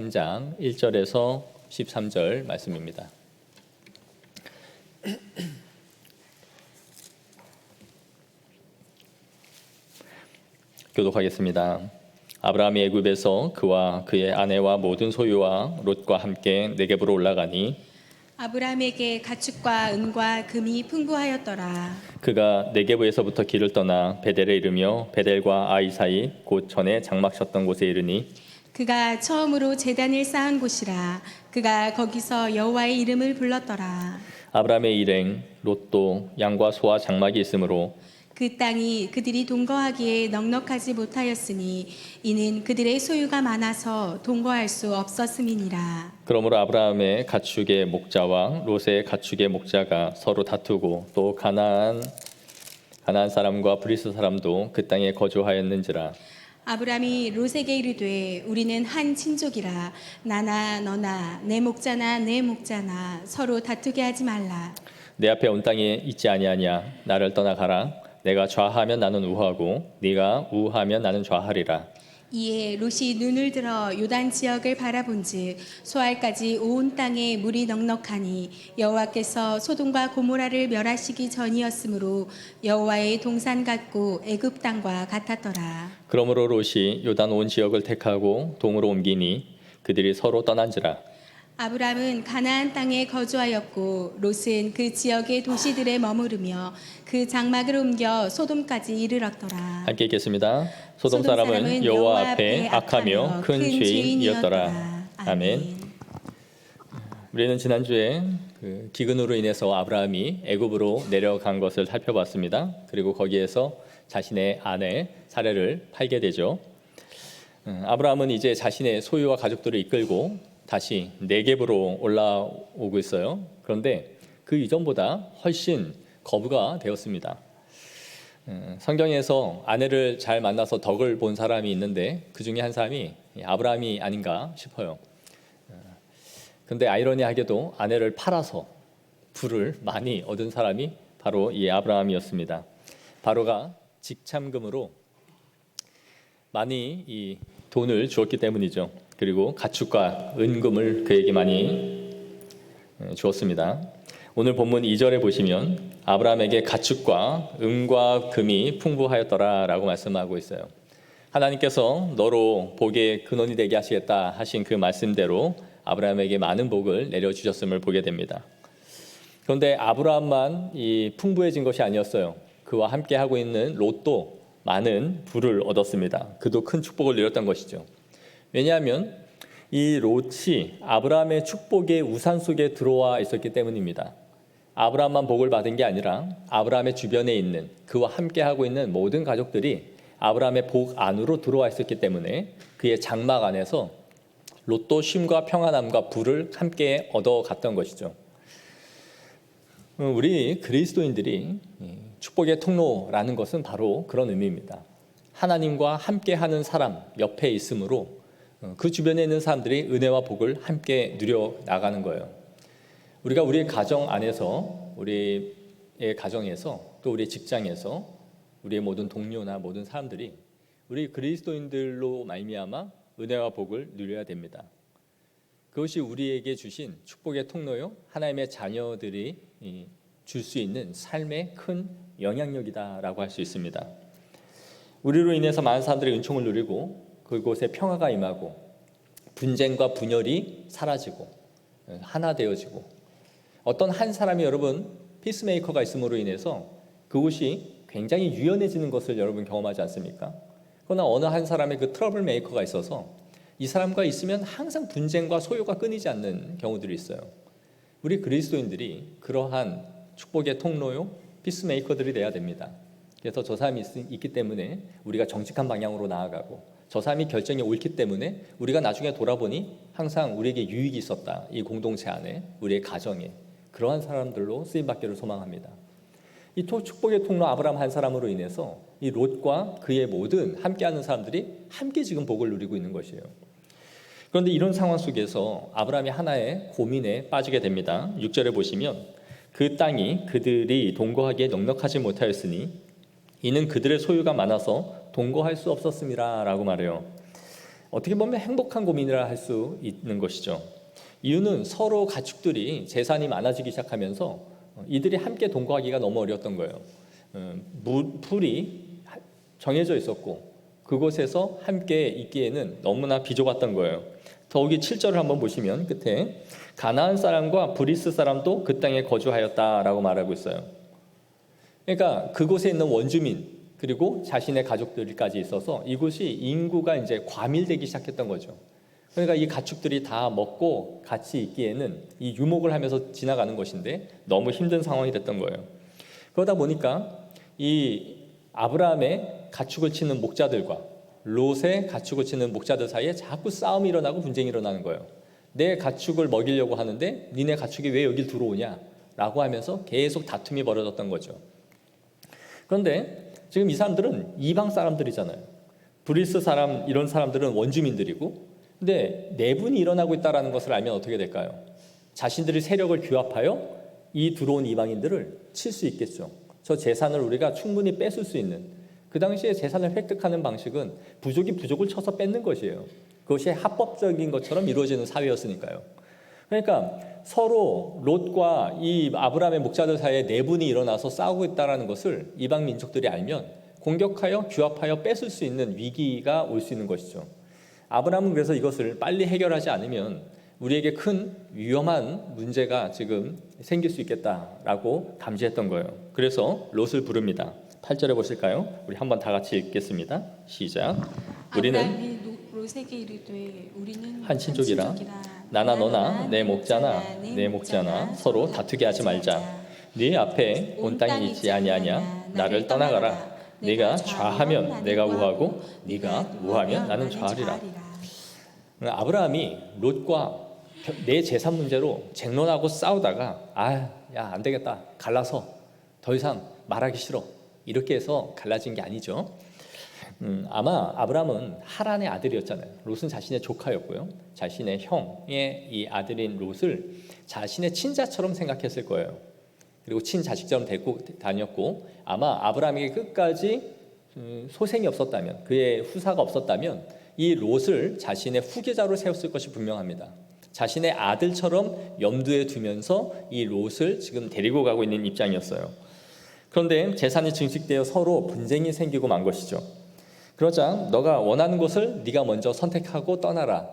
3장 1절에서 13절 말씀입니다. 교독하겠습니다. 아브라함이 애굽에서 그와 그의 아내와 모든 소유와 롯과 함께 네겝으로 올라가니 아브라함에게 가축과 은과 금이 풍부하였더라. 그가 네겝에서부터 길을 떠나 베델에 이르며 베델과 아이 사이 곧 전에 장막쳤던 곳에 이르니 그가 처음으로 제단을 쌓은 곳이라. 그가 거기서 여호와의 이름을 불렀더라. 아브라함의 일행 롯도 양과 소와 장막이 있으므로 그 땅이 그들이 동거하기에 넉넉하지 못하였으니 이는 그들의 소유가 많아서 동거할 수 없었음이니라. 그러므로 아브라함의 가축의 목자와 롯의 가축의 목자가 서로 다투고 또 가나안 사람과 브리스 사람도 그 땅에 거주하였는지라. 아브라함이 롯에게 이르되 우리는 한 친족이라. 나나 너나 내 목자나 내 목자나 서로 다투게 하지 말라. 내 앞에 온 땅에 있지 아니하냐. 나를 떠나가라. 내가 좌하면 나는 우하고 네가 우하면 나는 좌하리라. 이에 롯이 눈을 들어 요단 지역을 바라본즉 소알까지 온 땅에 물이 넉넉하니 여호와께서 소돔과 고모라를 멸하시기 전이었으므로 여호와의 동산 같고 애굽 땅과 같았더라. 그러므로 롯이 요단 온 지역을 택하고 동으로 옮기니 그들이 서로 떠난지라. 아브람은 가나안 땅에 거주하였고 롯은 그 지역의 도시들에 머무르며 그 장막을 옮겨 소돔까지 이르렀더라. 함께 읽겠습니다. 소돔 사람은 여호와 앞에 악하며 큰 죄인이었더라. 아멘. 우리는 지난주에 그 기근으로 인해서 아브라함이 애굽으로 내려간 것을 살펴봤습니다. 그리고 거기에서 자신의 아내 사레를 팔게 되죠. 아브라함은 이제 자신의 소유와 가족들을 이끌고 다시 네겝으로 올라오고 있어요. 그런데 그 이전보다 훨씬 거부가 되었습니다. 성경에서 아내를 잘 만나서 덕을 본 사람이 있는데 그 중에 한 사람이 아브라함이 아닌가 싶어요. 그런데 아이러니하게도 아내를 팔아서 부를 많이 얻은 사람이 바로 이 아브라함이었습니다. 바로가 직참금으로 많이 이 돈을 주었기 때문이죠. 그리고 가축과 은금을 그에게 많이 주었습니다. 오늘 본문 2절에 보시면 아브라함에게 가축과 은과 금이 풍부하였더라 라고 말씀하고 있어요. 하나님께서 너로 복의 근원이 되게 하시겠다 하신 그 말씀대로 아브라함에게 많은 복을 내려주셨음을 보게 됩니다. 그런데 아브라함만 이 풍부해진 것이 아니었어요. 그와 함께 하고 있는 롯도 많은 부를 얻었습니다. 그도 큰 축복을 누렸던 것이죠. 왜냐하면 이 롯이 아브라함의 축복의 우산 속에 들어와 있었기 때문입니다. 아브라함만 복을 받은 게 아니라 아브라함의 주변에 있는 그와 함께하고 있는 모든 가족들이 아브라함의 복 안으로 들어와 있었기 때문에 그의 장막 안에서 롯도 쉼과 평안함과 부를 함께 얻어갔던 것이죠. 우리 그리스도인들이 축복의 통로라는 것은 바로 그런 의미입니다. 하나님과 함께하는 사람 옆에 있으므로 그 주변에 있는 사람들이 은혜와 복을 함께 누려 나가는 거예요. 우리가 우리의 가정 안에서, 우리의 가정에서, 또 우리의 직장에서 우리의 모든 동료나 모든 사람들이 우리 그리스도인들로 말미암아 은혜와 복을 누려야 됩니다. 그것이 우리에게 주신 축복의 통로요, 하나님의 자녀들이 줄 수 있는 삶의 큰 영향력이다라고 할 수 있습니다. 우리로 인해서 많은 사람들이 은총을 누리고 그곳에 평화가 임하고 분쟁과 분열이 사라지고 하나 되어지고 어떤 한 사람이 여러분 피스메이커가 있음으로 인해서 그곳이 굉장히 유연해지는 것을 여러분 경험하지 않습니까? 그러나 어느 한 사람의 그 트러블 메이커가 있어서 이 사람과 있으면 항상 분쟁과 소요가 끊이지 않는 경우들이 있어요. 우리 그리스도인들이 그러한 축복의 통로요 피스메이커들이 돼야 됩니다. 그래서 저 사람이 있기 때문에 우리가 정직한 방향으로 나아가고 저 사람이 결정이 옳기 때문에 우리가 나중에 돌아보니 항상 우리에게 유익이 있었다. 이 공동체 안에, 우리의 가정에 그러한 사람들로 쓰임받기를 소망합니다. 이 축복의 통로 아브라함 한 사람으로 인해서 이 롯과 그의 모든 함께하는 사람들이 함께 지금 복을 누리고 있는 것이에요. 그런데 이런 상황 속에서 아브라함이 하나의 고민에 빠지게 됩니다. 6절에 보시면 그 땅이 그들이 동거하기에 넉넉하지 못하였으니 이는 그들의 소유가 많아서 동거할 수 없었음이라 라고 말해요. 어떻게 보면 행복한 고민이라 할 수 있는 것이죠. 이유는 서로 가축들이 재산이 많아지기 시작하면서 이들이 함께 동거하기가 너무 어려웠던 거예요. 풀이 정해져 있었고 그곳에서 함께 있기에는 너무나 비좁았던 거예요. 더욱이 7절을 한번 보시면 끝에 가나안 사람과 브리스 사람도 그 땅에 거주하였다라고 말하고 있어요. 그러니까 그곳에 있는 원주민 그리고 자신의 가족들까지 있어서 이곳이 인구가 이제 과밀되기 시작했던 거죠. 그러니까 이 가축들이 다 먹고 같이 있기에는 이 유목을 하면서 지나가는 것인데 너무 힘든 상황이 됐던 거예요. 그러다 보니까 이 아브라함의 가축을 치는 목자들과 롯의 가축을 치는 목자들 사이에 자꾸 싸움이 일어나고 분쟁이 일어나는 거예요. 내 가축을 먹이려고 하는데 니네 가축이 왜 여길 들어오냐 라고 하면서 계속 다툼이 벌어졌던 거죠. 그런데 지금 이 사람들은 이방 사람들이잖아요. 브리스 사람 이런 사람들은 원주민들이고 근데 내분이 일어나고 있다는 것을 알면 어떻게 될까요? 자신들이 세력을 규합하여 이 들어온 이방인들을 칠 수 있겠죠. 저 재산을 우리가 충분히 뺏을 수 있는 그 당시에 재산을 획득하는 방식은 부족이 부족을 쳐서 뺏는 것이에요. 그것이 합법적인 것처럼 이루어지는 사회였으니까요. 그러니까 서로 롯과 이 아브라함의 목자들 사이에 내분이 일어나서 싸우고 있다는 것을 이방 민족들이 알면 공격하여 규합하여 뺏을 수 있는 위기가 올 수 있는 것이죠. 아브라함은 그래서 이것을 빨리 해결하지 않으면 우리에게 큰 위험한 문제가 지금 생길 수 있겠다라고 감지했던 거예요. 그래서 롯을 부릅니다. 8절에 보실까요? 우리 한번 다 같이 읽겠습니다. 시작. 우리는 아브라함이 롯에게 이르되 우리는 한 친족이라 나나 너나 내 목자나 내 목자나 서로 다투게 하지 말자. 네 앞에 온 땅이 있지 아니하냐 나를 떠나가라. 네가 좌하면 내가 우하고 네가 우하면 나는 좌하리라. 아브라함이 롯과 내 재산 문제로 쟁론하고 싸우다가 야 안 되겠다 갈라서 더 이상 말하기 싫어 이렇게 해서 갈라진 게 아니죠. 아마 아브라함은 하란의 아들이었잖아요. 롯은 자신의 조카였고요. 자신의 형의 이 아들인 롯을 자신의 친자처럼 생각했을 거예요. 그리고 친자식처럼 데리고 다녔고 아마 아브라함에게 끝까지 소생이 없었다면 그의 후사가 없었다면 이 롯을 자신의 후계자로 세웠을 것이 분명합니다. 자신의 아들처럼 염두에 두면서 이 롯을 지금 데리고 가고 있는 입장이었어요. 그런데 재산이 증식되어 서로 분쟁이 생기고 만 것이죠. 그러자 너가 원하는 곳을 네가 먼저 선택하고 떠나라.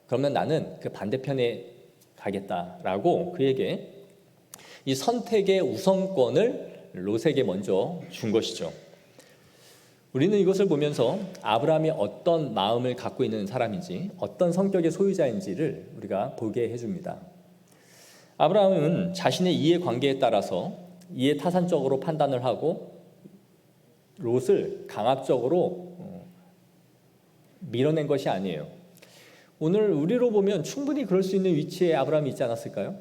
그러면 나는 그 반대편에 가겠다라고 그에게 이 선택의 우선권을 롯에게 먼저 준 것이죠. 우리는 이것을 보면서 아브라함이 어떤 마음을 갖고 있는 사람인지 어떤 성격의 소유자인지를 우리가 보게 해줍니다. 아브라함은 자신의 이해관계에 따라서 이해타산적으로 판단을 하고 롯을 강압적으로 밀어낸 것이 아니에요. 오늘 우리로 보면 충분히 그럴 수 있는 위치에 아브라함이 있지 않았을까요?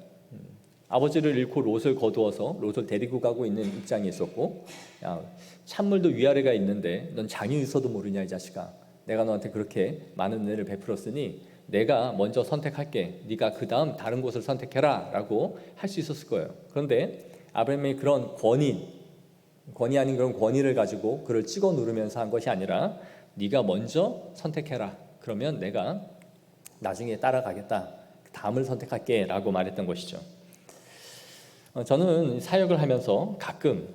아버지를 잃고 롯을 거두어서 롯을 데리고 가고 있는 입장이 있었고 야, 찬물도 위아래가 있는데 넌 장이 있어도 모르냐 이 자식아. 내가 너한테 그렇게 많은 은혜를 베풀었으니 내가 먼저 선택할게. 네가 그 다음 다른 곳을 선택해라 라고 할 수 있었을 거예요. 그런데 아브라함이 그런 권위 아닌 그런 권위를 가지고 그를 찍어 누르면서 한 것이 아니라 네가 먼저 선택해라. 그러면 내가 나중에 따라가겠다. 다음을 선택할게 라고 말했던 것이죠. 저는 사역을 하면서 가끔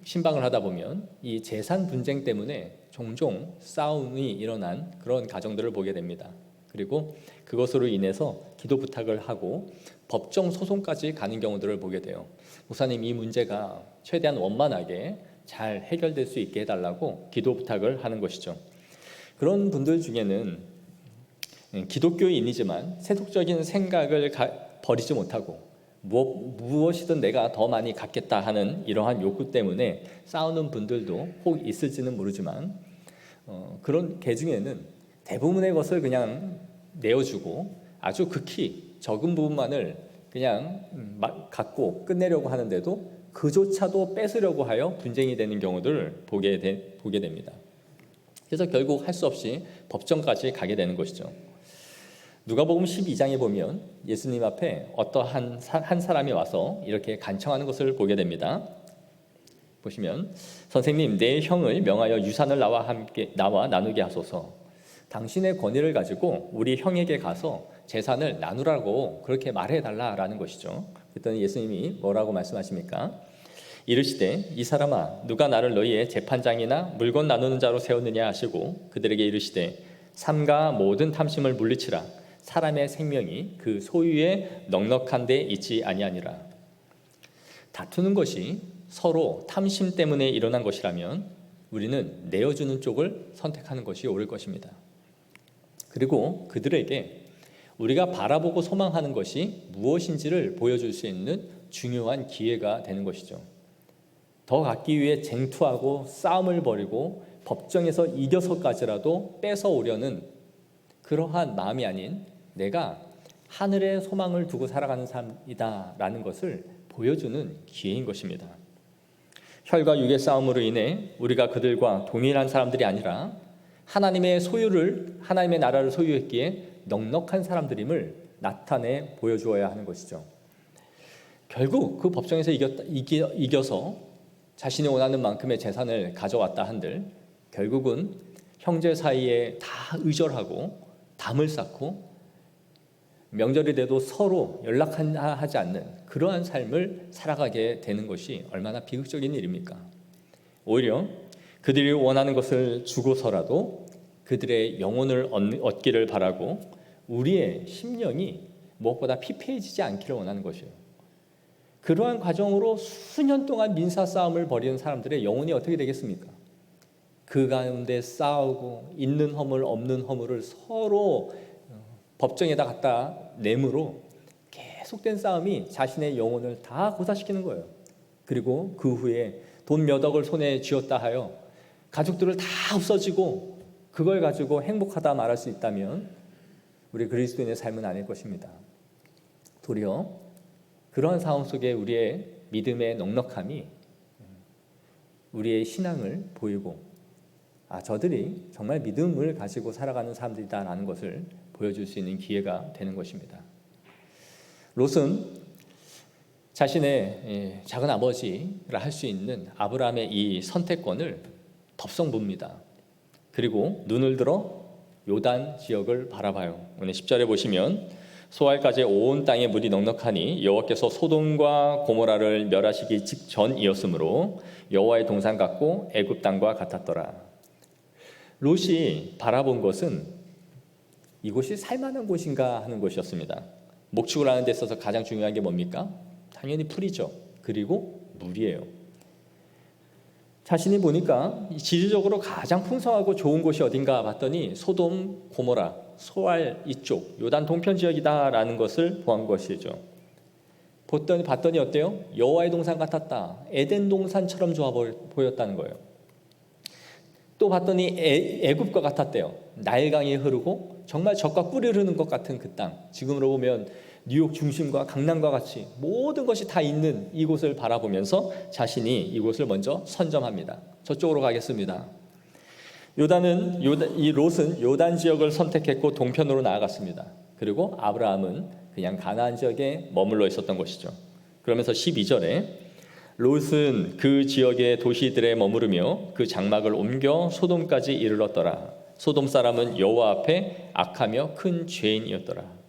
신방을 하다 보면 이 재산 분쟁 때문에 종종 싸움이 일어난 그런 가정들을 보게 됩니다. 그리고 그것으로 인해서 기도 부탁을 하고 법정 소송까지 가는 경우들을 보게 돼요. 목사님, 이 문제가 최대한 원만하게 잘 해결될 수 있게 해달라고 기도 부탁을 하는 것이죠. 그런 분들 중에는 기독교인이지만 세속적인 생각을 버리지 못하고 무엇이든 내가 더 많이 갖겠다 하는 이러한 욕구 때문에 싸우는 분들도 혹 있을지는 모르지만 그런 개 중에는 대부분의 것을 그냥 내어주고 아주 극히 적은 부분만을 그냥 갖고 끝내려고 하는데도 그조차도 뺏으려고 하여 분쟁이 되는 경우들을 보게 됩니다. 그래서 결국 할 수 없이 법정까지 가게 되는 것이죠. 누가복음 12장에 보면 예수님 앞에 어떠한 한 사람이 와서 이렇게 간청하는 것을 보게 됩니다. 보시면 선생님, 내 형을 명하여 유산을 나와 나누게 하소서. 당신의 권위를 가지고 우리 형에게 가서 재산을 나누라고 그렇게 말해달라라는 것이죠. 그랬더니 예수님이 뭐라고 말씀하십니까? 이르시되 이 사람아 누가 나를 너희의 재판장이나 물건 나누는 자로 세웠느냐 하시고 그들에게 이르시되 삼가 모든 탐심을 물리치라. 사람의 생명이 그 소유에 넉넉한 데 있지 아니하니라. 다투는 것이 서로 탐심 때문에 일어난 것이라면 우리는 내어주는 쪽을 선택하는 것이 옳을 것입니다. 그리고 그들에게 우리가 바라보고 소망하는 것이 무엇인지를 보여줄 수 있는 중요한 기회가 되는 것이죠. 더 갖기 위해 쟁투하고 싸움을 벌이고 법정에서 이겨서까지라도 뺏어오려는 그러한 마음이 아닌 내가 하늘의 소망을 두고 살아가는 삶이다라는 것을 보여주는 기회인 것입니다. 혈과 육의 싸움으로 인해 우리가 그들과 동일한 사람들이 아니라 하나님의 나라를 소유했기에 넉넉한 사람들임을 나타내 보여주어야 하는 것이죠. 결국 그 법정에서 이겨서 자신이 원하는 만큼의 재산을 가져왔다 한들 결국은 형제 사이에 다 의절하고 담을 쌓고 명절이 돼도 서로 연락하지 않는 그러한 삶을 살아가게 되는 것이 얼마나 비극적인 일입니까? 오히려 그들이 원하는 것을 주고서라도 그들의 영혼을 얻기를 바라고 우리의 심령이 무엇보다 피폐해지지 않기를 원하는 것이에요. 그러한 과정으로 수년 동안 민사 싸움을 벌이는 사람들의 영혼이 어떻게 되겠습니까? 그 가운데 싸우고 있는 허물 없는 허물을 서로 법정에다 갖다 내므로 계속된 싸움이 자신의 영혼을 다 고사시키는 거예요. 그리고 그 후에 돈 몇 억을 손에 쥐었다 하여 가족들을 다 없어지고 그걸 가지고 행복하다 말할 수 있다면 우리 그리스도인의 삶은 아닐 것입니다. 도리어 그러한 상황 속에 우리의 믿음의 넉넉함이 우리의 신앙을 보이고 저들이 정말 믿음을 가지고 살아가는 사람들이다라는 것을 보여줄 수 있는 기회가 되는 것입니다. 롯은 자신의 작은 아버지라 할 수 있는 아브라함의 이 선택권을 덥석 봅니다. 그리고 눈을 들어 요단 지역을 바라봐요. 오늘 10절에 보시면 소알까지 온 땅에 물이 넉넉하니 여호와께서 소돔과 고모라를 멸하시기 직전이었으므로 여호와의 동산 같고 애굽 땅과 같았더라. 롯이 바라본 것은 이곳이 살만한 곳인가 하는 것이었습니다. 목축을 하는 데 있어서 가장 중요한 게 뭡니까? 당연히 풀이죠. 그리고 물이에요. 자신이 보니까 지리적으로 가장 풍성하고 좋은 곳이 어딘가 봤더니 소돔, 고모라, 소알 이쪽 요단 동편 지역이다라는 것을 보한 것이죠. 봤더니 어때요? 여호와의 동산 같았다. 에덴 동산처럼 좋아 보였다는 거예요. 또 봤더니 애굽과 같았대요. 나일강이 흐르고 정말 젖과 꿀이 흐르는 것 같은 그 땅. 지금으로 보면 뉴욕 중심과 강남과 같이 모든 것이 다 있는 이곳을 바라보면서 자신이 이곳을 먼저 선점합니다. 저쪽으로 가겠습니다. 이 롯은 요단 지역을 선택했고 동편으로 나아갔습니다. 그리고 아브라함은 그냥 가나안 지역에 머물러 있었던 것이죠. 그러면서 12절에 롯은 그 지역의 도시들에 머무르며 그 장막을 옮겨 소돔까지 이르렀더라. 소돔 사람은 여호와 앞에 악하며 큰 죄인이었더라.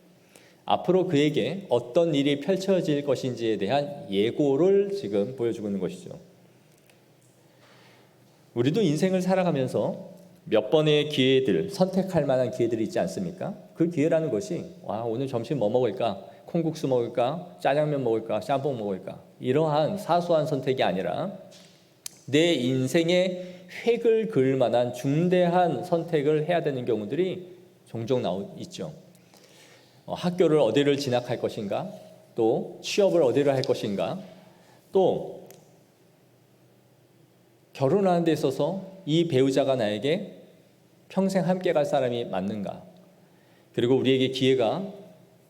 앞으로 그에게 어떤 일이 펼쳐질 것인지에 대한 예고를 지금 보여주고 있는 것이죠. 우리도 인생을 살아가면서 몇 번의 기회들, 선택할 만한 기회들이 있지 않습니까? 그 기회라는 것이 오늘 점심 뭐 먹을까? 콩국수 먹을까? 짜장면 먹을까? 짬뽕 먹을까? 이러한 사소한 선택이 아니라 내 인생에 획을 그을 만한 중대한 선택을 해야 되는 경우들이 종종 있죠. 학교를 어디를 진학할 것인가? 또 취업을 어디를 할 것인가? 또 결혼하는 데 있어서 이 배우자가 나에게 평생 함께 갈 사람이 맞는가? 그리고 우리에게 기회가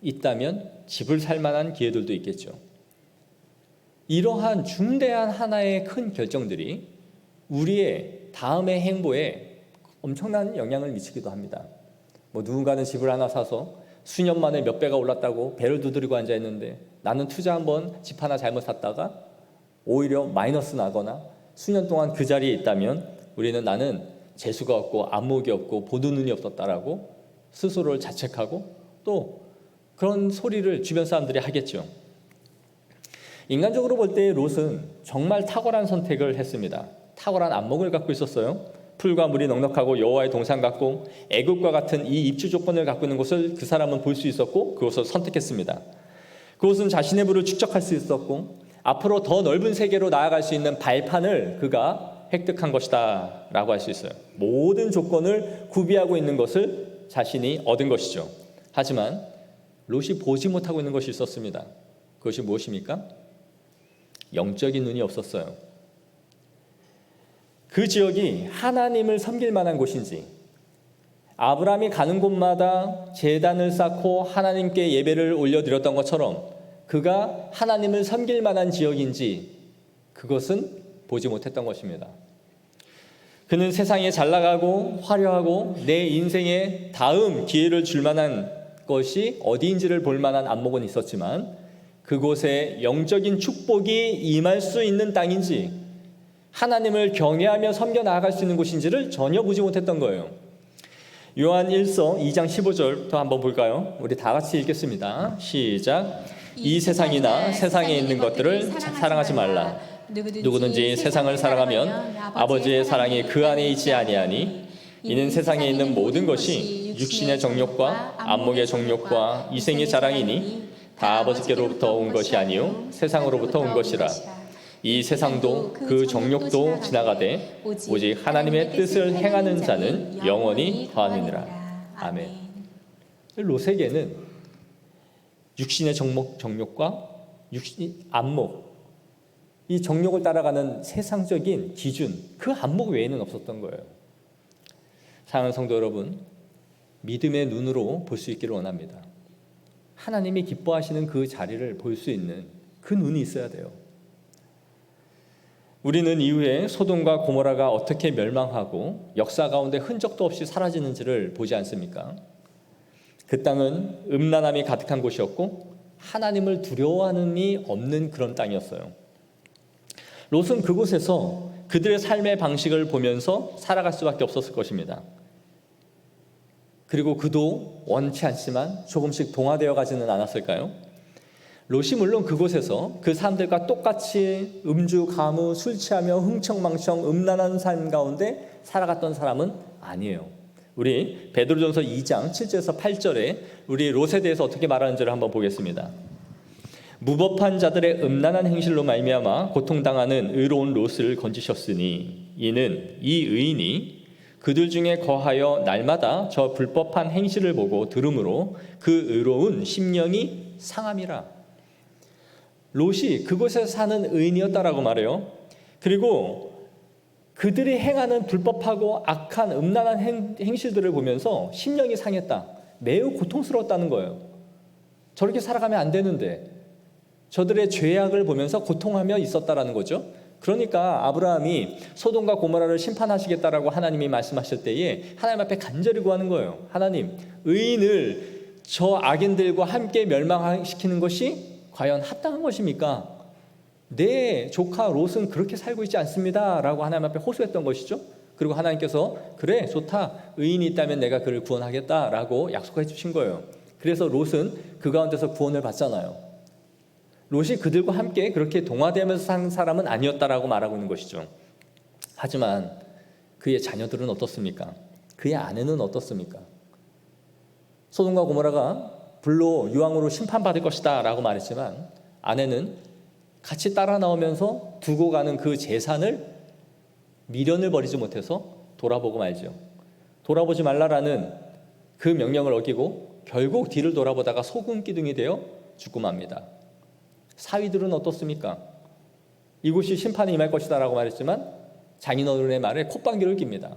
있다면 집을 살 만한 기회들도 있겠죠. 이러한 중대한 하나의 큰 결정들이 우리의 다음의 행보에 엄청난 영향을 미치기도 합니다. 누군가는 집을 하나 사서 수년 만에 몇 배가 올랐다고 배를 두드리고 앉아있는데 나는 투자 한번 집 하나 잘못 샀다가 오히려 마이너스 나거나 수년 동안 그 자리에 있다면 나는 재수가 없고 안목이 없고 보는 눈이 없었다라고 스스로를 자책하고 또 그런 소리를 주변 사람들이 하겠죠. 인간적으로 볼 때 롯은 정말 탁월한 선택을 했습니다. 탁월한 안목을 갖고 있었어요. 풀과 물이 넉넉하고 여호와의 동산 같고 애굽과 같은 이 입주 조건을 갖고 있는 곳을 그 사람은 볼 수 있었고 그곳을 선택했습니다. 그곳은 자신의 부를 축적할 수 있었고 앞으로 더 넓은 세계로 나아갈 수 있는 발판을 그가 획득한 것이다 라고 할 수 있어요. 모든 조건을 구비하고 있는 것을 자신이 얻은 것이죠. 하지만 롯이 보지 못하고 있는 것이 있었습니다. 그것이 무엇입니까? 영적인 눈이 없었어요. 그 지역이 하나님을 섬길 만한 곳인지, 아브라함이 가는 곳마다 제단을 쌓고 하나님께 예배를 올려드렸던 것처럼 그가 하나님을 섬길 만한 지역인지 그것은 보지 못했던 것입니다. 그는 세상에 잘 나가고 화려하고 내 인생에 다음 기회를 줄 만한 것이 어디인지를 볼 만한 안목은 있었지만 그곳에 영적인 축복이 임할 수 있는 땅인지 하나님을 경외하며 섬겨 나아갈 수 있는 곳인지를 전혀 보지 못했던 거예요. 요한 1서 2장 15절부터 한번 볼까요? 우리 다 같이 읽겠습니다. 시작. 이 세상이나 세상에 있는 것들을 사랑하지 말라. 누구든지 세상을 사랑하면 아버지의 사랑이 그 안에 있지 아니하니 이는 세상에 있는 모든 것이 육신의 정욕과 안목의 정욕과 이생의 자랑이니 다 아버지께로부터 온 것이 아니요 세상으로부터 온 것이라. 이 세상도 그 정욕도 지나가되 오직 하나님의 뜻을 행하는 자는 영원히 거하느니라. 아멘. 롯에게는 육신의 정욕과 육신의 안목, 이 정욕을 따라가는 세상적인 기준, 그 안목 외에는 없었던 거예요. 사랑하는 성도 여러분, 믿음의 눈으로 볼 수 있기를 원합니다. 하나님이 기뻐하시는 그 자리를 볼 수 있는 그 눈이 있어야 돼요. 우리는 이후에 소돔과 고모라가 어떻게 멸망하고 역사 가운데 흔적도 없이 사라지는지를 보지 않습니까? 그 땅은 음란함이 가득한 곳이었고 하나님을 두려워하는 이 없는 그런 땅이었어요. 롯은 그곳에서 그들의 삶의 방식을 보면서 살아갈 수밖에 없었을 것입니다. 그리고 그도 원치 않지만 조금씩 동화되어 가지는 않았을까요? 롯이 물론 그곳에서 그 사람들과 똑같이 음주, 가무, 술 취하며 흥청망청 음란한 삶 가운데 살아갔던 사람은 아니에요. 우리 베드로전서 2장 7절에서 8절에 우리 롯에 대해서 어떻게 말하는지를 한번 보겠습니다. 무법한 자들의 음란한 행실로 말미암아 고통당하는 의로운 롯을 건지셨으니 이는 이 의인이 그들 중에 거하여 날마다 저 불법한 행실을 보고 들음으로 그 의로운 심령이 상함이라. 롯이 그곳에서 사는 의인이었다라고 말해요. 그리고 그들이 행하는 불법하고 악한 음란한 행실들을 보면서 심령이 상했다. 매우 고통스러웠다는 거예요. 저렇게 살아가면 안 되는데 저들의 죄악을 보면서 고통하며 있었다라는 거죠. 그러니까 아브라함이 소돔과 고모라를 심판하시겠다라고 하나님이 말씀하실 때에 하나님 앞에 간절히 구하는 거예요. 하나님, 의인을 저 악인들과 함께 멸망시키는 것이 과연 합당한 것입니까? 내 조카 롯은 그렇게 살고 있지 않습니다 라고 하나님 앞에 호소했던 것이죠. 그리고 하나님께서 그래 좋다, 의인이 있다면 내가 그를 구원하겠다라고 약속해 주신 거예요. 그래서 롯은 그 가운데서 구원을 받잖아요. 롯이 그들과 함께 그렇게 동화되면서 산 사람은 아니었다라고 말하고 있는 것이죠. 하지만 그의 자녀들은 어떻습니까? 그의 아내는 어떻습니까? 소돔과 고모라가 불로 유황으로 심판받을 것이다 라고 말했지만 아내는 같이 따라 나오면서 두고 가는 그 재산을 미련을 버리지 못해서 돌아보고 말죠. 돌아보지 말라라는 그 명령을 어기고 결국 뒤를 돌아보다가 소금 기둥이 되어 죽고 맙니다. 사위들은 어떻습니까? 이곳이 심판이 임할 것이다 라고 말했지만 장인어른의 말에 콧방귀를 낍니다.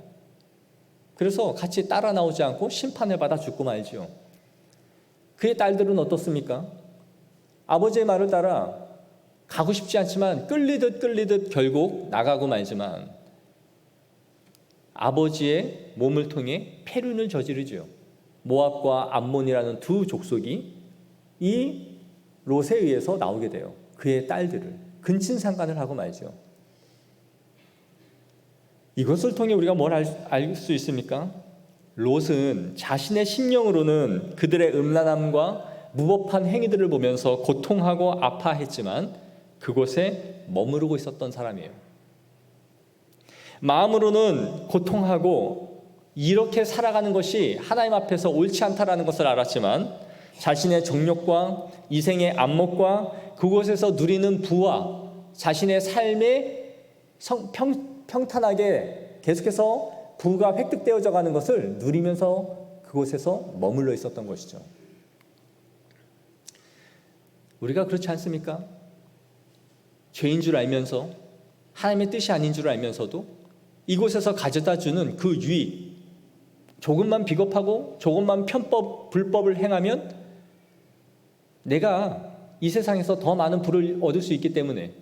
그래서 같이 따라 나오지 않고 심판을 받아 죽고 말지요. 그의 딸들은 어떻습니까? 아버지의 말을 따라 가고 싶지 않지만 끌리듯 결국 나가고 말지만 아버지의 몸을 통해 패륜을 저지르죠. 모압과 암몬이라는 두 족속이 이 롯에 의해서 나오게 돼요. 그의 딸들을 근친상간을 하고 말죠. 이것을 통해 우리가 뭘 알 수 있습니까? 롯은 자신의 심령으로는 그들의 음란함과 무법한 행위들을 보면서 고통하고 아파했지만 그곳에 머무르고 있었던 사람이에요. 마음으로는 고통하고 이렇게 살아가는 것이 하나님 앞에서 옳지 않다라는 것을 알았지만 자신의 정욕과 이생의 안목과 그곳에서 누리는 부와 자신의 삶에 평탄하게 계속해서 부가 획득되어져 가는 것을 누리면서 그곳에서 머물러 있었던 것이죠. 우리가 그렇지 않습니까? 죄인 줄 알면서 하나님의 뜻이 아닌 줄 알면서도 이곳에서 가져다 주는 그 유익, 조금만 비겁하고 조금만 불법을 행하면 내가 이 세상에서 더 많은 부를 얻을 수 있기 때문에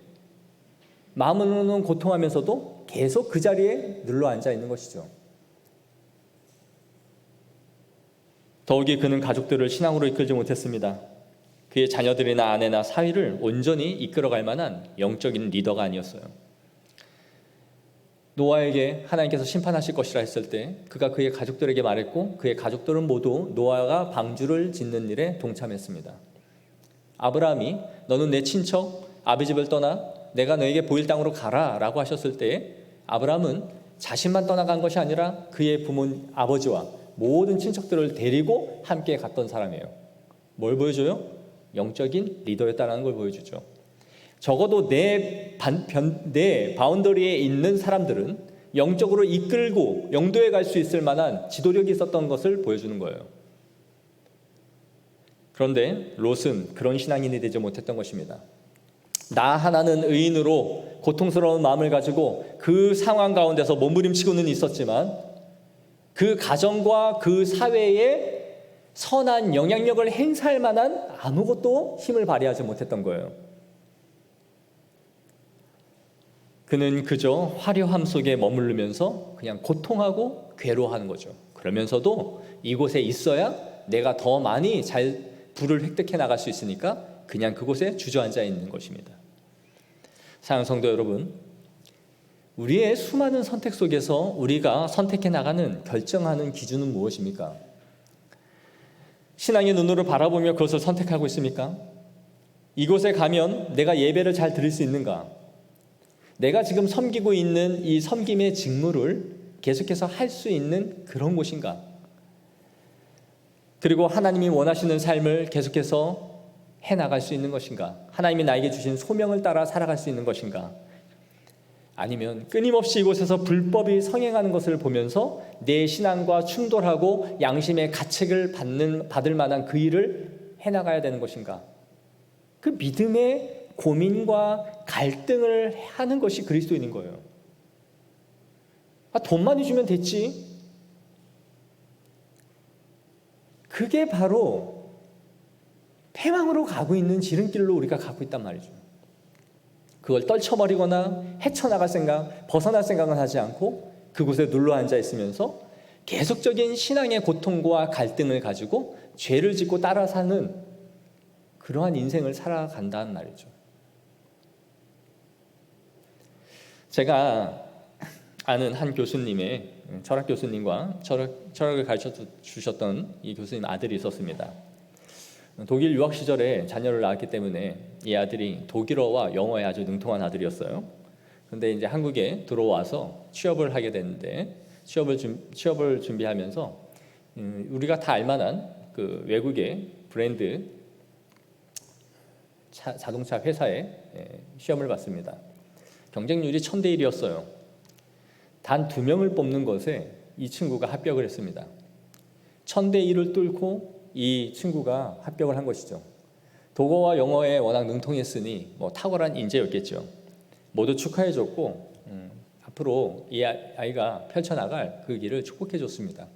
마음으로는 고통하면서도 계속 그 자리에 눌러 앉아 있는 것이죠. 더욱이 그는 가족들을 신앙으로 이끌지 못했습니다. 그의 자녀들이나 아내나 사위를 온전히 이끌어갈 만한 영적인 리더가 아니었어요. 노아에게 하나님께서 심판하실 것이라 했을 때 그가 그의 가족들에게 말했고 그의 가족들은 모두 노아가 방주를 짓는 일에 동참했습니다. 아브라함이 너는 내 친척 아비 집을 떠나 내가 너에게 보일 땅으로 가라 라고 하셨을 때 아브라함은 자신만 떠나간 것이 아니라 그의 아버지와 모든 친척들을 데리고 함께 갔던 사람이에요. 뭘 보여줘요? 영적인 리더였다는 걸 보여주죠. 적어도 내 바운더리에 있는 사람들은 영적으로 이끌고 영도에 갈 수 있을 만한 지도력이 있었던 것을 보여주는 거예요. 그런데 롯은 그런 신앙인이 되지 못했던 것입니다. 나 하나는 의인으로 고통스러운 마음을 가지고 그 상황 가운데서 몸부림치고는 있었지만 그 가정과 그 사회에 선한 영향력을 행사할 만한 아무것도 힘을 발휘하지 못했던 거예요. 그는 그저 화려함 속에 머무르면서 그냥 고통하고 괴로워하는 거죠. 그러면서도 이곳에 있어야 내가 더 많이 부를 획득해 나갈 수 있으니까 그냥 그곳에 주저앉아 있는 것입니다. 사랑하는 성도 여러분, 우리의 수많은 선택 속에서 우리가 선택해 나가는 결정하는 기준은 무엇입니까? 신앙의 눈으로 바라보며 그것을 선택하고 있습니까? 이곳에 가면 내가 예배를 잘 드릴 수 있는가? 내가 지금 섬기고 있는 이 섬김의 직무를 계속해서 할 수 있는 그런 곳인가? 그리고 하나님이 원하시는 삶을 계속해서 해나갈 수 있는 것인가? 하나님이 나에게 주신 소명을 따라 살아갈 수 있는 것인가? 아니면 끊임없이 이곳에서 불법이 성행하는 것을 보면서 내 신앙과 충돌하고 양심의 가책을 받을 만한 그 일을 해나가야 되는 것인가? 그 믿음의 고민과 갈등을 하는 것이 그리스도인인 거예요. 돈 많이 주면 됐지. 그게 바로 패망으로 가고 있는 지름길로 우리가 가고 있단 말이죠. 그걸 떨쳐버리거나 헤쳐나갈 생각, 벗어날 생각은 하지 않고 그곳에 눌러 앉아 있으면서 계속적인 신앙의 고통과 갈등을 가지고 죄를 짓고 따라 사는 그러한 인생을 살아간다는 말이죠. 제가 아는 한 교수님의 철학 교수님과 철학을 가르쳐 주셨던 이 교수님 아들이 있었습니다. 독일 유학 시절에 자녀를 낳았기 때문에 이 아들이 독일어와 영어에 아주 능통한 아들이었어요. 그런데 이제 한국에 들어와서 취업을 하게 됐는데 취업을 준비하면서 우리가 다 알만한 그 외국의 브랜드 자동차 회사에 시험을 봤습니다. 경쟁률이 1000대 1이었어요. 단 2명을 뽑는 것에 이 친구가 합격을 했습니다. 1000대 1을 뚫고 이 친구가 합격을 한 것이죠. 독어와 영어에 워낙 능통했으니 탁월한 인재였겠죠. 모두 축하해줬고 앞으로 이 아이가 펼쳐나갈 그 길을 축복해줬습니다.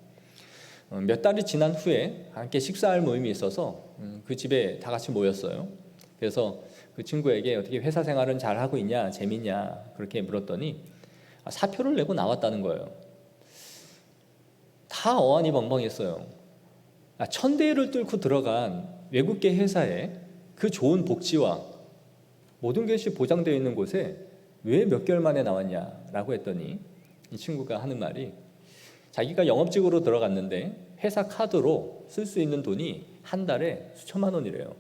몇 달이 지난 후에 함께 식사할 모임이 있어서 그 집에 다 같이 모였어요. 그래서 그 친구에게 어떻게 회사 생활은 잘 하고 있냐, 재밌냐 그렇게 물었더니 사표를 내고 나왔다는 거예요. 다 어안이 벙벙했어요. 1000대 1을 뚫고 들어간 외국계 회사에 그 좋은 복지와 모든 것이 보장되어 있는 곳에 왜 몇 개월 만에 나왔냐라고 했더니 이 친구가 하는 말이 자기가 영업직으로 들어갔는데 회사 카드로 쓸 수 있는 돈이 한 달에 수천만 원이래요.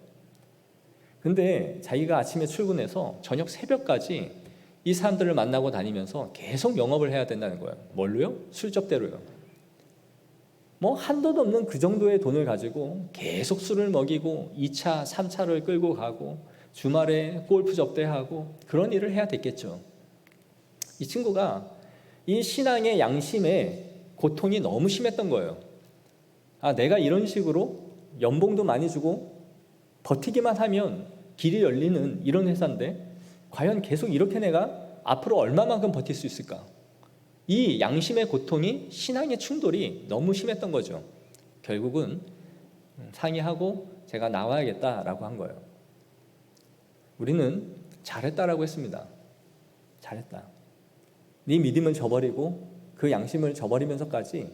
근데 자기가 아침에 출근해서 저녁 새벽까지 이 사람들을 만나고 다니면서 계속 영업을 해야 된다는 거예요. 뭘로요? 술접대로요. 뭐 한도도 없는 그 정도의 돈을 가지고 계속 술을 먹이고 2차, 3차를 끌고 가고 주말에 골프 접대하고 그런 일을 해야 됐겠죠. 이 친구가 이 신앙의 양심에 고통이 너무 심했던 거예요. 아, 내가 이런 식으로 연봉도 많이 주고 버티기만 하면 길이 열리는 이런 회사인데 과연 계속 이렇게 내가 앞으로 얼마만큼 버틸 수 있을까? 이 양심의 고통이 신앙의 충돌이 너무 심했던 거죠. 결국은 상의하고 제가 나와야겠다라고 한 거예요. 우리는 잘했다라고 했습니다. 잘했다. 네 믿음을 저버리고 그 양심을 저버리면서까지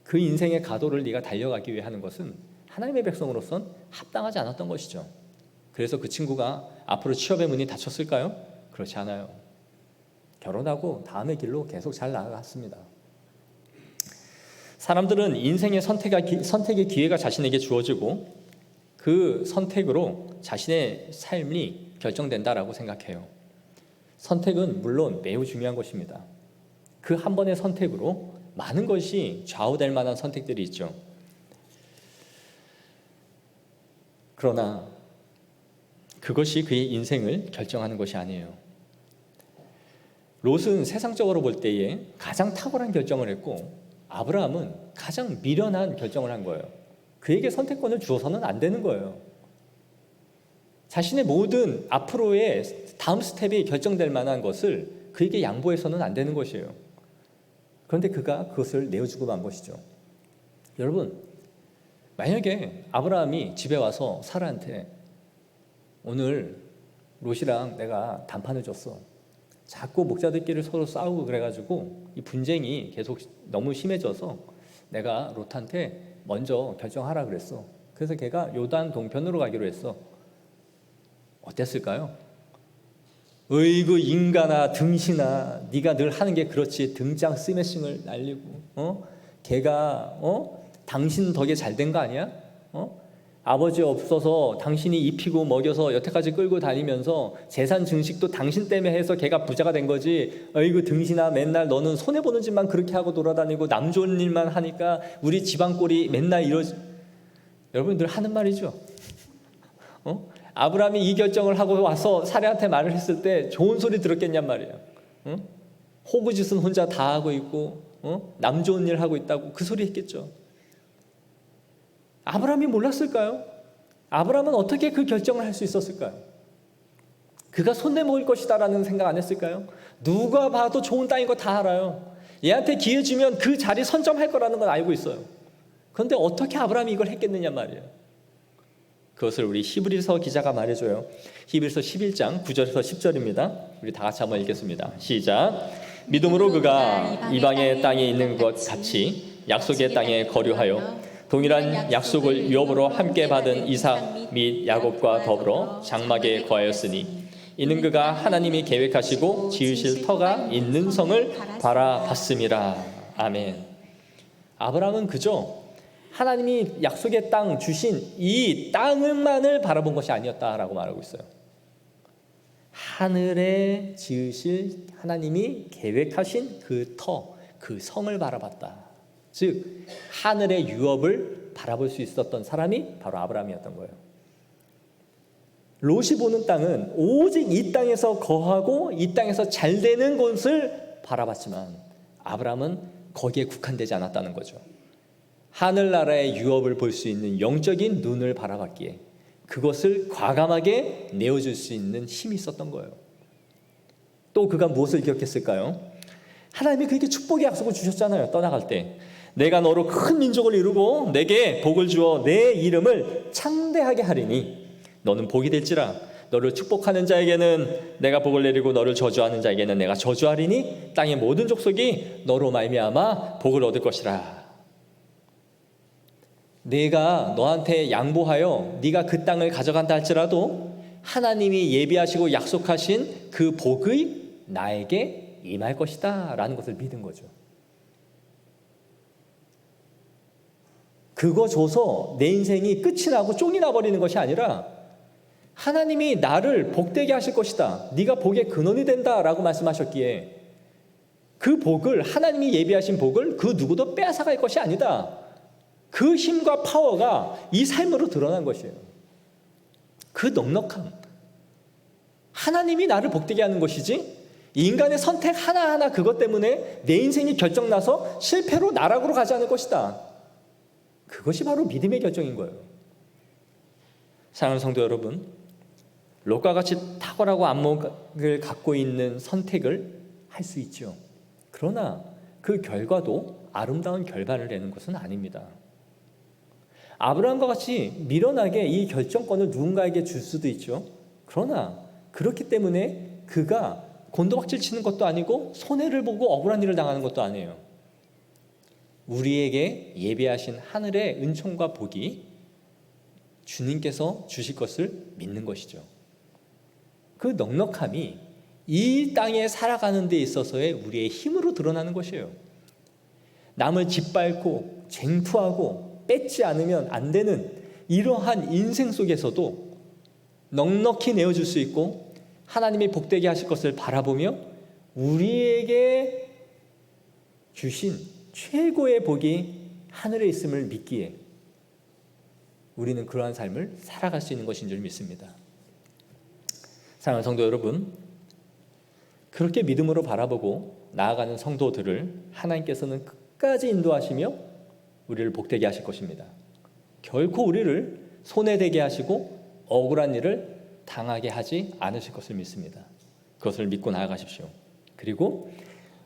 그 인생의 가도를 네가 달려가기 위해 하는 것은 하나님의 백성으로선 합당하지 않았던 것이죠. 그래서 그 친구가 앞으로 취업의 문이 닫혔을까요? 그렇지 않아요. 결혼하고 다음의 길로 계속 잘 나아갔습니다. 사람들은 인생의 선택의 기회가 자신에게 주어지고 그 선택으로 자신의 삶이 결정된다라고 생각해요. 선택은 물론 매우 중요한 것입니다. 그 한 번의 선택으로 많은 것이 좌우될 만한 선택들이 있죠. 그러나 그것이 그의 인생을 결정하는 것이 아니에요. 롯은 세상적으로 볼 때에 가장 탁월한 결정을 했고 아브라함은 가장 미련한 결정을 한 거예요. 그에게 선택권을 주어서는 안 되는 거예요. 자신의 모든 앞으로의 다음 스텝이 결정될 만한 것을 그에게 양보해서는 안 되는 것이에요. 그런데 그가 그것을 내어주고 만 것이죠. 여러분, 만약에 아브라함이 집에 와서 사라한테 오늘 롯이랑 내가 단판을 줬어. 자꾸 목자들끼리 서로 싸우고 그래가지고 이 분쟁이 계속 너무 심해져서 내가 롯한테 먼저 결정하라 그랬어. 그래서 걔가 요단 동편으로 가기로 했어. 어땠을까요? 어이구 인간아 등신아 네가 늘 하는 게 그렇지. 등장 스매싱을 날리고 걔가 당신 덕에 잘 된 거 아니야? 아버지 없어서 당신이 입히고 먹여서 여태까지 끌고 다니면서 재산 증식도 당신 때문에 해서 걔가 부자가 된 거지. 어이구 등신아 맨날 너는 손해보는 짓만 그렇게 하고 돌아다니고 남 좋은 일만 하니까 우리 집안 꼴이 맨날 이러지. 여러분들 하는 말이죠. 아브라함이 이 결정을 하고 와서 사례한테 말을 했을 때 좋은 소리 들었겠냔 말이에요. 호구짓은 혼자 다 하고 있고 남 좋은 일 하고 있다고 그 소리 했겠죠. 아브라함이 몰랐을까요? 아브라함은 어떻게 그 결정을 할 수 있었을까요? 그가 손내먹을 것이다라는 생각 안 했을까요? 누가 봐도 좋은 땅인 거 다 알아요. 얘한테 기회 주면 그 자리 선점할 거라는 건 알고 있어요. 그런데 어떻게 아브라함이 이걸 했겠느냐 말이에요. 그것을 우리 히브리서 기자가 말해줘요. 히브리서 11장 9절에서 10절입니다. 우리 다 같이 한번 읽겠습니다. 시작. 믿음으로 그가 이방의 땅에 있는 것 같이 약속의 땅에 거류하여 동일한 약속을 유업으로 함께 받은 이삭 및 야곱과 더불어 장막에 거하였으니 이는 그가 하나님이 계획하시고 지으실 터가 있는 성을 바라봤음이라. 아멘. 아브라함은 그저 하나님이 약속의 땅 주신 이 땅만을 바라본 것이 아니었다라고 말하고 있어요. 하늘에 지으실 하나님이 계획하신 그 터, 그 성을 바라봤다. 즉 하늘의 유업을 바라볼 수 있었던 사람이 바로 아브라함이었던 거예요. 롯이 보는 땅은 오직 이 땅에서 거하고 이 땅에서 잘 되는 곳을 바라봤지만 아브라함은 거기에 국한되지 않았다는 거죠. 하늘나라의 유업을 볼 수 있는 영적인 눈을 바라봤기에 그것을 과감하게 내어줄 수 있는 힘이 있었던 거예요. 또 그가 무엇을 기억했을까요? 하나님이 그에게 축복의 약속을 주셨잖아요. 떠나갈 때 내가 너로 큰 민족을 이루고 내게 복을 주어 내 이름을 창대하게 하리니 너는 복이 될지라. 너를 축복하는 자에게는 내가 복을 내리고 너를 저주하는 자에게는 내가 저주하리니 땅의 모든 족속이 너로 말미암아 복을 얻을 것이라. 내가 너한테 양보하여 네가 그 땅을 가져간다 할지라도 하나님이 예비하시고 약속하신 그 복이 나에게 임할 것이다 라는 것을 믿은 거죠. 그거 줘서 내 인생이 끝이 나고 쫑이 나버리는 것이 아니라 하나님이 나를 복되게 하실 것이다, 네가 복의 근원이 된다라고 말씀하셨기에 그 복을, 하나님이 예비하신 복을 그 누구도 빼앗아갈 것이 아니다, 그 힘과 파워가 이 삶으로 드러난 것이에요. 그 넉넉함, 하나님이 나를 복되게 하는 것이지 인간의 선택 하나하나 그것 때문에 내 인생이 결정나서 실패로 나락으로 가지 않을 것이다. 그것이 바로 믿음의 결정인 거예요. 사랑하는 성도 여러분, 롯과 같이 탁월하고 안목을 갖고 있는 선택을 할 수 있죠. 그러나 그 결과도 아름다운 결과를 내는 것은 아닙니다. 아브라함과 같이 미련하게 이 결정권을 누군가에게 줄 수도 있죠. 그러나 그렇기 때문에 그가 곤두박질 치는 것도 아니고 손해를 보고 억울한 일을 당하는 것도 아니에요. 우리에게 예비하신 하늘의 은총과 복이 주님께서 주실 것을 믿는 것이죠. 그 넉넉함이 이 땅에 살아가는 데 있어서의 우리의 힘으로 드러나는 것이에요. 남을 짓밟고 쟁투하고 뺏지 않으면 안 되는 이러한 인생 속에서도 넉넉히 내어줄 수 있고 하나님이 복되게 하실 것을 바라보며 우리에게 주신 최고의 복이 하늘에 있음을 믿기에 우리는 그러한 삶을 살아갈 수 있는 것인 줄 믿습니다. 사랑하는 성도 여러분, 그렇게 믿음으로 바라보고 나아가는 성도들을 하나님께서는 끝까지 인도하시며 우리를 복되게 하실 것입니다. 결코 우리를 손해되게 하시고 억울한 일을 당하게 하지 않으실 것을 믿습니다. 그것을 믿고 나아가십시오. 그리고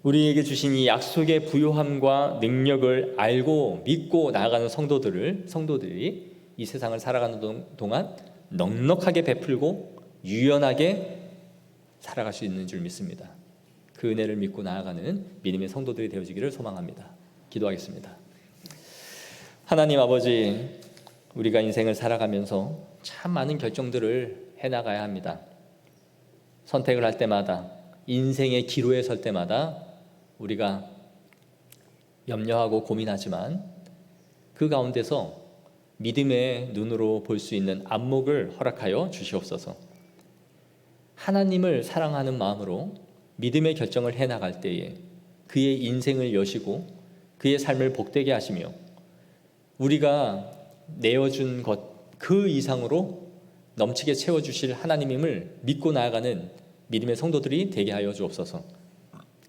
우리에게 주신 이 약속의 부요함과 능력을 알고 믿고 나아가는 성도들이 이 세상을 살아가는 동안 넉넉하게 베풀고 유연하게 살아갈 수 있는 줄 믿습니다. 그 은혜를 믿고 나아가는 믿음의 성도들이 되어지기를 소망합니다. 기도하겠습니다. 하나님 아버지, 우리가 인생을 살아가면서 참 많은 결정들을 해나가야 합니다. 선택을 할 때마다, 인생의 기로에 설 때마다 우리가 염려하고 고민하지만 그 가운데서 믿음의 눈으로 볼 수 있는 안목을 허락하여 주시옵소서. 하나님을 사랑하는 마음으로 믿음의 결정을 해나갈 때에 그의 인생을 여시고 그의 삶을 복되게 하시며 우리가 내어준 것 그 이상으로 넘치게 채워주실 하나님임을 믿고 나아가는 믿음의 성도들이 되게 하여 주옵소서.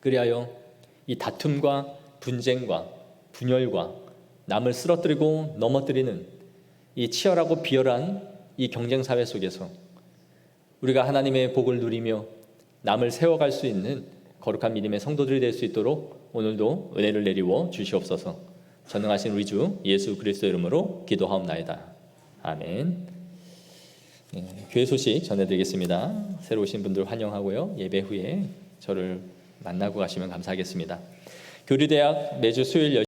그리하여 이 다툼과 분쟁과 분열과 남을 쓰러뜨리고 넘어뜨리는 이 치열하고 비열한 이 경쟁사회 속에서 우리가 하나님의 복을 누리며 남을 세워갈 수 있는 거룩한 믿음의 성도들이 될 수 있도록 오늘도 은혜를 내리워 주시옵소서. 전능하신 우리 주 예수 그리스도 이름으로 기도하옵나이다. 아멘. 교회 소식 전해드리겠습니다. 새로 오신 분들 환영하고요. 예배 후에 저를 만나고 가시면 감사하겠습니다. 교리대학 매주 수요일